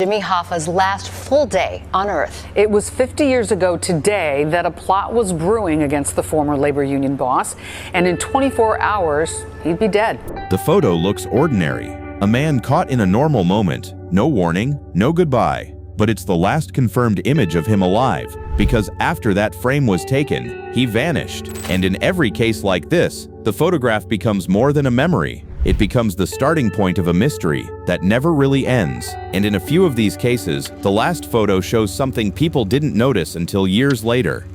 Jimmy Hoffa's last full day on Earth. It was 50 years ago today that a plot was brewing against the former labor union boss, and in 24 hours, he'd be dead. The photo looks ordinary. A man caught in a normal moment. No warning, no goodbye. But it's the last confirmed image of him alive, because after that frame was taken, he vanished. And in every case like this, the photograph becomes more than a memory. It becomes the starting point of a mystery that never really ends. And in a few of these cases, the last photo shows something people didn't notice until years later.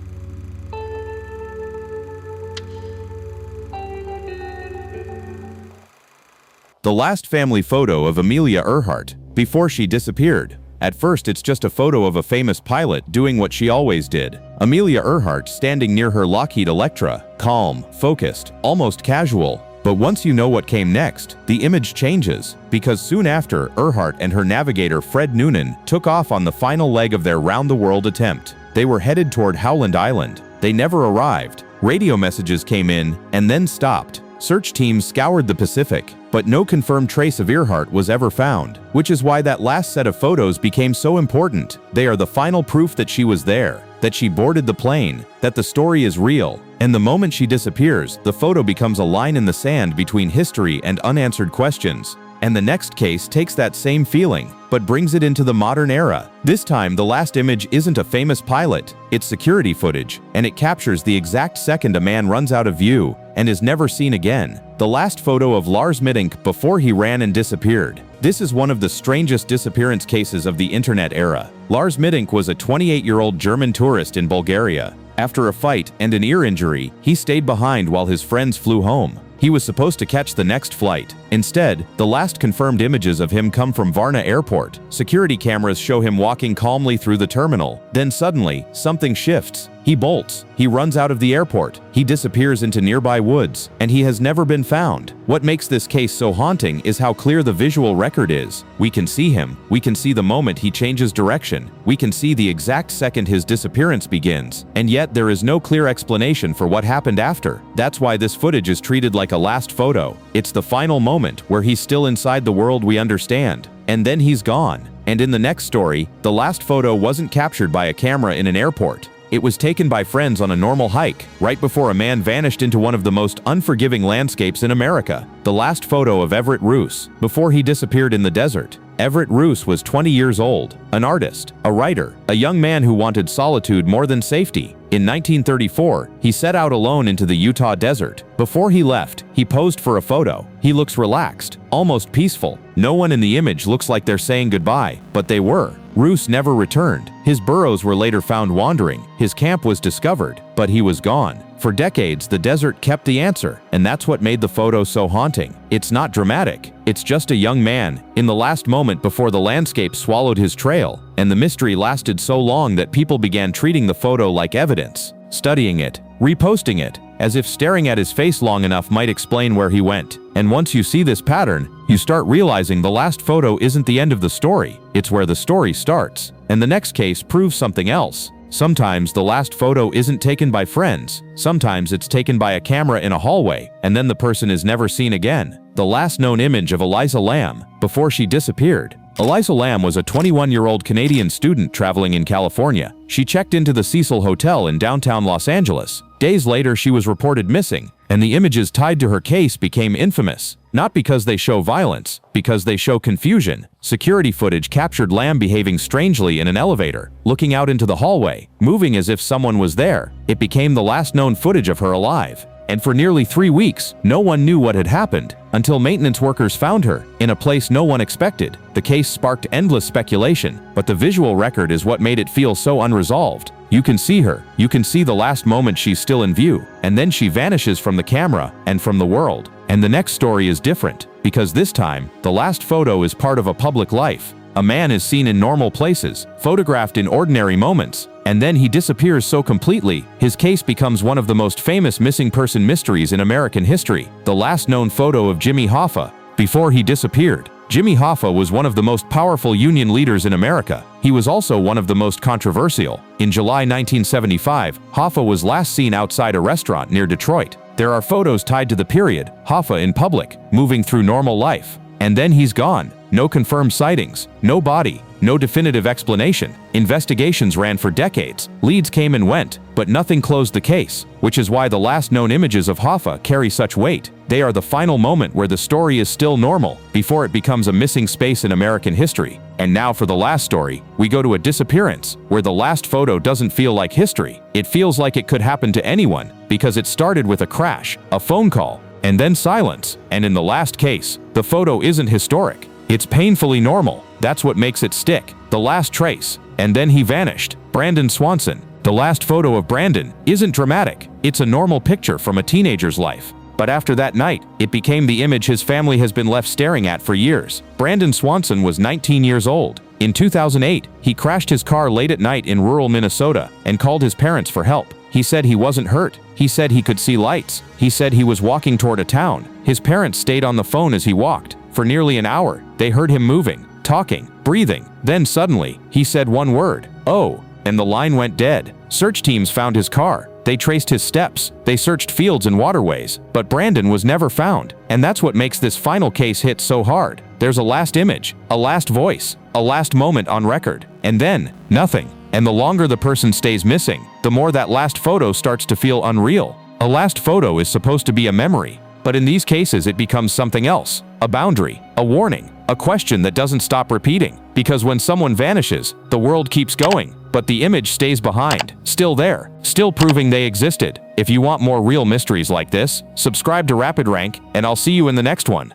The last family photo of Amelia Earhart, before she disappeared. At first, it's just a photo of a famous pilot doing what she always did. Amelia Earhart standing near her Lockheed Electra, calm, focused, almost casual. But once you know what came next, the image changes, because soon after, Earhart and her navigator Fred Noonan took off on the final leg of their round-the-world attempt. They were headed toward Howland Island. They never arrived. Radio messages came in and then stopped. Search teams scoured the Pacific, but no confirmed trace of Earhart was ever found, which is why that last set of photos became so important. They are the final proof that she was there, that she boarded the plane, that the story is real. And the moment she disappears, the photo becomes a line in the sand between history and unanswered questions. And the next case takes that same feeling, but brings it into the modern era. This time, the last image isn't a famous pilot, it's security footage, and it captures the exact second a man runs out of view and is never seen again. The last photo of Lars Mittank before he ran and disappeared. This is one of the strangest disappearance cases of the internet era. Lars Mittank was a 28-year-old German tourist in Bulgaria. After a fight and an ear injury, he stayed behind while his friends flew home. He was supposed to catch the next flight. Instead, the last confirmed images of him come from Varna Airport. Security cameras show him walking calmly through the terminal. Then suddenly, something shifts. He bolts. He runs out of the airport. He disappears into nearby woods, and he has never been found. What makes this case so haunting is how clear the visual record is. We can see him. We can see the moment he changes direction. We can see the exact second his disappearance begins. And yet there is no clear explanation for what happened after. That's why this footage is treated like a last photo. It's the final moment where he's still inside the world we understand. And then he's gone. And in the next story, the last photo wasn't captured by a camera in an airport. It was taken by friends on a normal hike, right before a man vanished into one of the most unforgiving landscapes in America. The last photo of Everett Ruess, before he disappeared in the desert. Everett Ruess was 20 years old, an artist, a writer, a young man who wanted solitude more than safety. In 1934, he set out alone into the Utah desert. Before he left, he posed for a photo. He looks relaxed, almost peaceful. No one in the image looks like they're saying goodbye, but they were. Ruess never returned. His burros were later found wandering. His camp was discovered, but he was gone. For decades, the desert kept the answer, and that's what made the photo so haunting. It's not dramatic. It's just a young man, in the last moment before the landscape swallowed his trail, and the mystery lasted so long that people began treating the photo like evidence, studying it, reposting it, as if staring at his face long enough might explain where he went. And once you see this pattern, you start realizing the last photo isn't the end of the story, it's where the story starts. And the next case proves something else. Sometimes the last photo isn't taken by friends. Sometimes it's taken by a camera in a hallway, and then the person is never seen again. The last known image of Elisa Lam, before she disappeared. Elisa Lam was a 21-year-old Canadian student traveling in California. She checked into the Cecil Hotel in downtown Los Angeles. Days later, she was reported missing, and the images tied to her case became infamous. Not because they show violence, because they show confusion. Security footage captured Lam behaving strangely in an elevator, looking out into the hallway, moving as if someone was there. It became the last known footage of her alive. And for nearly 3 weeks, no one knew what had happened, until maintenance workers found her, in a place no one expected. The case sparked endless speculation, but the visual record is what made it feel so unresolved. You can see her, you can see the last moment she's still in view, and then she vanishes from the camera and from the world. And the next story is different, because this time, the last photo is part of a public life. A man is seen in normal places, photographed in ordinary moments, and then he disappears so completely, his case becomes one of the most famous missing person mysteries in American history. The last known photo of Jimmy Hoffa, before he disappeared. Jimmy Hoffa was one of the most powerful union leaders in America. He was also one of the most controversial. In July 1975, Hoffa was last seen outside a restaurant near Detroit. There are photos tied to the period, Hoffa in public, moving through normal life. And then he's gone. no confirmed sightings, no body, no definitive explanation. Investigations ran for decades, leads came and went, but nothing closed the case, which is why the last known images of Hoffa carry such weight. They are the final moment where the story is still normal, before it becomes a missing space in American history. And now for the last story, we go to a disappearance, where the last photo doesn't feel like history. It feels like it could happen to anyone, because it started with a crash, a phone call, and then silence. And in the last case, the photo isn't historic. It's painfully normal. That's what makes it stick. The last trace. And then he vanished. Brandon Swanson. The last photo of Brandon isn't dramatic. It's a normal picture from a teenager's life. But after that night, it became the image his family has been left staring at for years. Brandon Swanson was 19 years old. In 2008, he crashed his car late at night in rural Minnesota and called his parents for help. He said he wasn't hurt. He said he could see lights. He said he was walking toward a town. His parents stayed on the phone as he walked. For nearly an hour, they heard him moving, talking, breathing. Then suddenly, he said one word, "Oh," and the line went dead. Search teams found his car. They traced his steps. They searched fields and waterways. But Brandon was never found. And that's what makes this final case hit so hard. There's a last image, a last voice, a last moment on record. And then, nothing. And the longer the person stays missing, the more that last photo starts to feel unreal. A last photo is supposed to be a memory. But in these cases it becomes something else. A boundary, a warning, a question that doesn't stop repeating. Because when someone vanishes, the world keeps going, but the image stays behind, still there, still proving they existed. If you want more real mysteries like this, subscribe to Rapid Rank, and I'll see you in the next one.